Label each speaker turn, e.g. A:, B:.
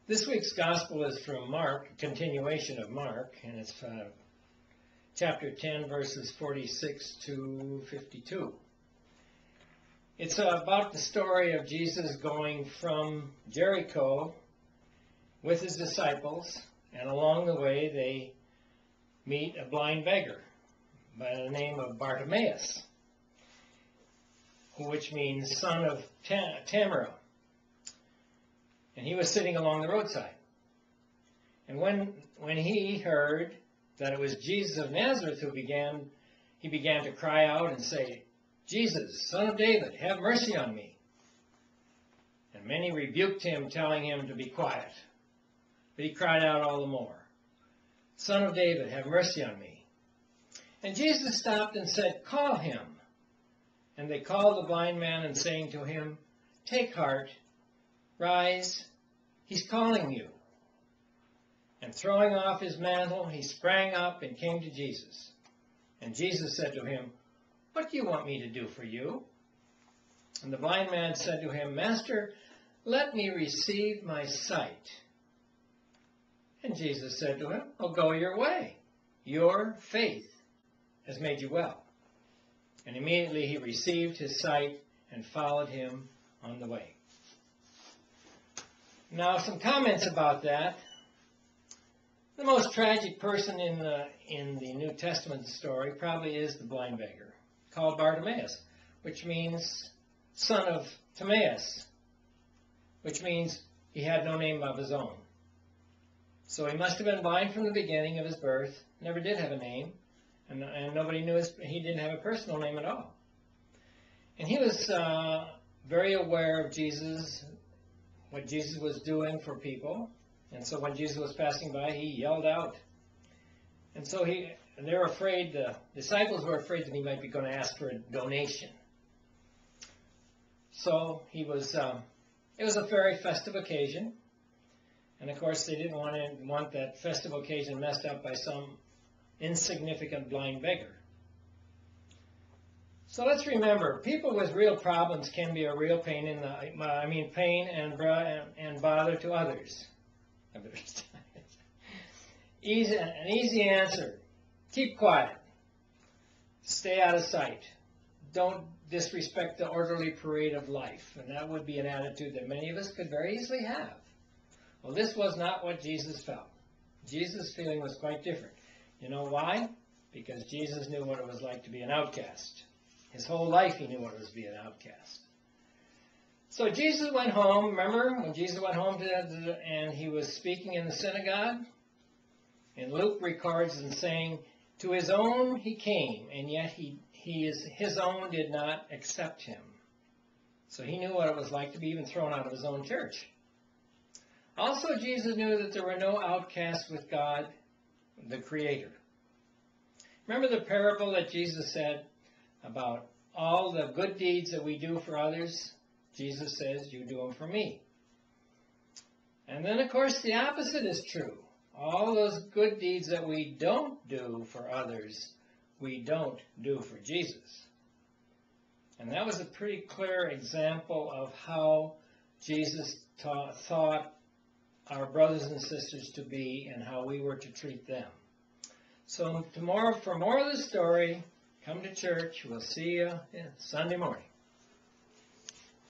A: This week's gospel is from Mark, a continuation of Mark, and it's chapter 10, verses 46 to 52. It's about the story of Jesus going from Jericho with his disciples, and along the way they meet a blind beggar by the name of Bartimaeus, which means son of Tamara. And he was sitting along the roadside. And when he heard that it was Jesus of Nazareth he began to cry out and say, "Jesus, Son of David, have mercy on me." And many rebuked him, telling him to be quiet. But he cried out all the more, "Son of David, have mercy on me." And Jesus stopped and said, "Call him." And they called the blind man, and saying to him, "Take heart, rise, he's calling you." And throwing off his mantle, he sprang up and came to Jesus. And Jesus said to him, "What do you want me to do for you?" And the blind man said to him, "Master, let me receive my sight." And Jesus said to him, "Well, go your way. Your faith has made you well." And immediately he received his sight and followed him on the way. Now, some comments about that. The most tragic person in the New Testament story probably is the blind beggar, called Bartimaeus, which means son of Timaeus, which means he had no name of his own. So he must have been blind from the beginning of his birth, never did have a name, and nobody knew he didn't have a personal name at all. And he was very aware of Jesus, what Jesus was doing for people. And so when Jesus was passing by, he yelled out. And so they were afraid, the disciples were afraid that he might be going to ask for a donation. So it was a very festive occasion. And of course, they didn't want that festive occasion messed up by some insignificant blind beggar. So let's remember, people with real problems can be a real pain pain and bother to others. An easy answer: keep quiet, stay out of sight, don't disrespect the orderly parade of life. And that would be an attitude that many of us could very easily have. Well, this was not what Jesus felt. Jesus' feeling was quite different. You know why? Because Jesus knew what it was like to be an outcast. His whole life he knew what it was to be an outcast. So Jesus went home. Remember when Jesus went home and he was speaking in the synagogue? And Luke records and saying, "To his own he came, and yet his own did not accept him." So he knew what it was like to be even thrown out of his own church. Also, Jesus knew that there were no outcasts with God, the Creator. Remember the parable that Jesus said about all the good deeds that we do for others? Jesus says, "You do them for me." And then, of course, the opposite is true. All those good deeds that we don't do for others, we don't do for Jesus. And that was a pretty clear example of how Jesus thought our brothers and sisters to be and how we were to treat them. So tomorrow, for more of the story, come to church. We'll see you Sunday morning.